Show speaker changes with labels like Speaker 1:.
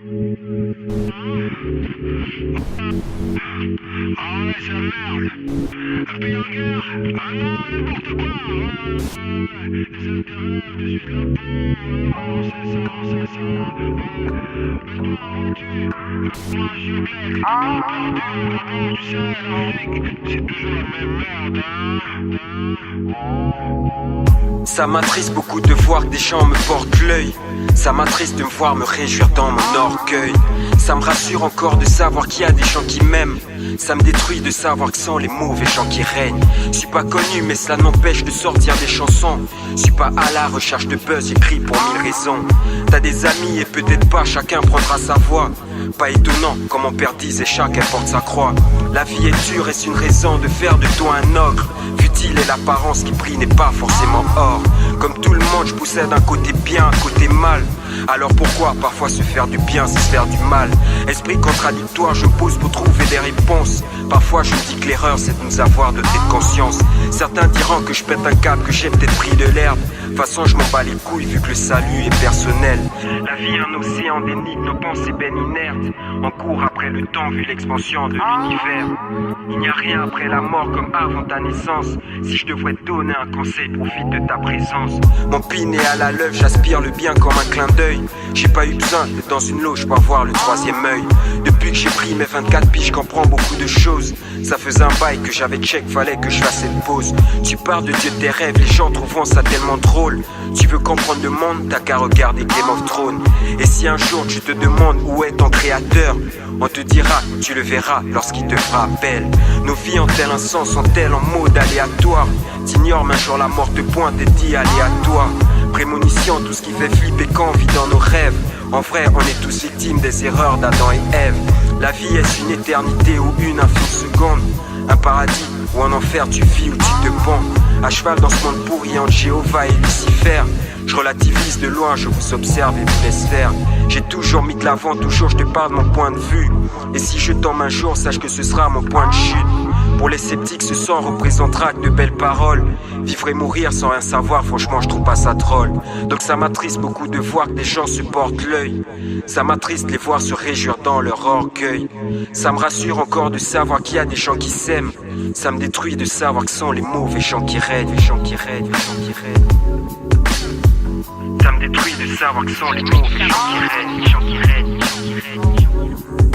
Speaker 1: ouais, c'est la merde. Un pays en guerre. Ah non, n'importe quoi. Les intérêts des yeux de la paix. C'est ça, c'est ça. Le tout entier. Moi, je suis black. Tu sais, l'Afrique, c'est toujours la même merde, hein.
Speaker 2: Ça m'attriste beaucoup de voir que des gens me portent l'œil. Ça m'attriste de me voir me réjouir dans mon orgueil. Ça me rassure encore de savoir qu'il y a des gens qui m'aiment. Ça me détruit de savoir que sont les mauvais gens qui règnent. Je suis pas connu mais cela m'empêche de sortir des chansons. Je suis pas à la recherche de buzz, j'écris pour 1000 raisons. T'as des amis et peut-être pas, chacun prendra sa voix. Pas étonnant, comme mon père disait, chacun porte sa croix. La vie est dure et c'est une raison de faire de toi un ogre. Futile est l'apparence qui brille n'est pas forcément or. Comme tout le monde, je possède un côté bien, un côté mal. Alors pourquoi parfois se faire du bien, c'est se faire du mal? Esprit contradictoire, je me pose pour trouver des réponses. Parfois je me dis que l'erreur c'est de nous avoir doté de conscience. Certains diront que je pète un câble, que j'ai peut-être pris de l'herbe. De toute façon je m'en bats les couilles vu que le salut est personnel. La vie est un océan d'énigmes, nos pensées baignent inertes. On court après le temps vu l'expansion de l'univers. Il n'y a rien après la mort comme avant ta naissance. Si je devrais te donner un conseil, profite de ta présence. Mon pin est à la lèvre, j'aspire le bien comme un clin d'œil. J'ai pas eu besoin d'être dans une loge pour avoir le troisième œil. Depuis que j'ai pris mes 24 piges, je comprends beaucoup de choses. Ça faisait un bail que j'avais check, fallait que je fasse cette pause. Tu parles de Dieu de tes rêves, les gens trouveront ça tellement drôle. Tu veux comprendre le monde, t'as qu'à regarder Game of Thrones. Et si un jour tu te demandes où est ton créateur, on te dira, tu le verras lorsqu'il te fera appel. Nos vies ont-elles un sens, sont-elles en mode aléatoire? T'ignores mais un jour la mort te pointe et dit aléatoire. Prémonition, tout ce qui fait flipper quand on vit dans nos rêves. En vrai, on est tous victimes des erreurs d'Adam et Ève. La vie est une éternité ou une infime seconde. Un paradis ou un enfer, tu vis ou tu te pends. À cheval dans ce monde pourri entre Jéhovah et Lucifer. Je relativise de loin, je vous observe et vous laisse faire. J'ai toujours mis de l'avant, toujours je te parle de mon point de vue. Et si je tombe un jour, sache que ce sera mon point de chute. Pour les sceptiques, ce son représentera que de belles paroles. Vivre et mourir sans rien savoir, franchement je trouve pas ça drôle. Donc ça m'attriste beaucoup de voir que des gens se portent l'œil. Ça m'attriste de les voir se réjouir dans leur orgueil. Ça me rassure encore de savoir qu'il y a des gens qui s'aiment. Ça me détruit de savoir que sont les mauvais gens qui règnent. Les gens qui règnent, les gens qui règnent. Ça me détruit de savoir que sont les mauvais gens qui règnent. Les gens qui règnent, les gens qui règnent.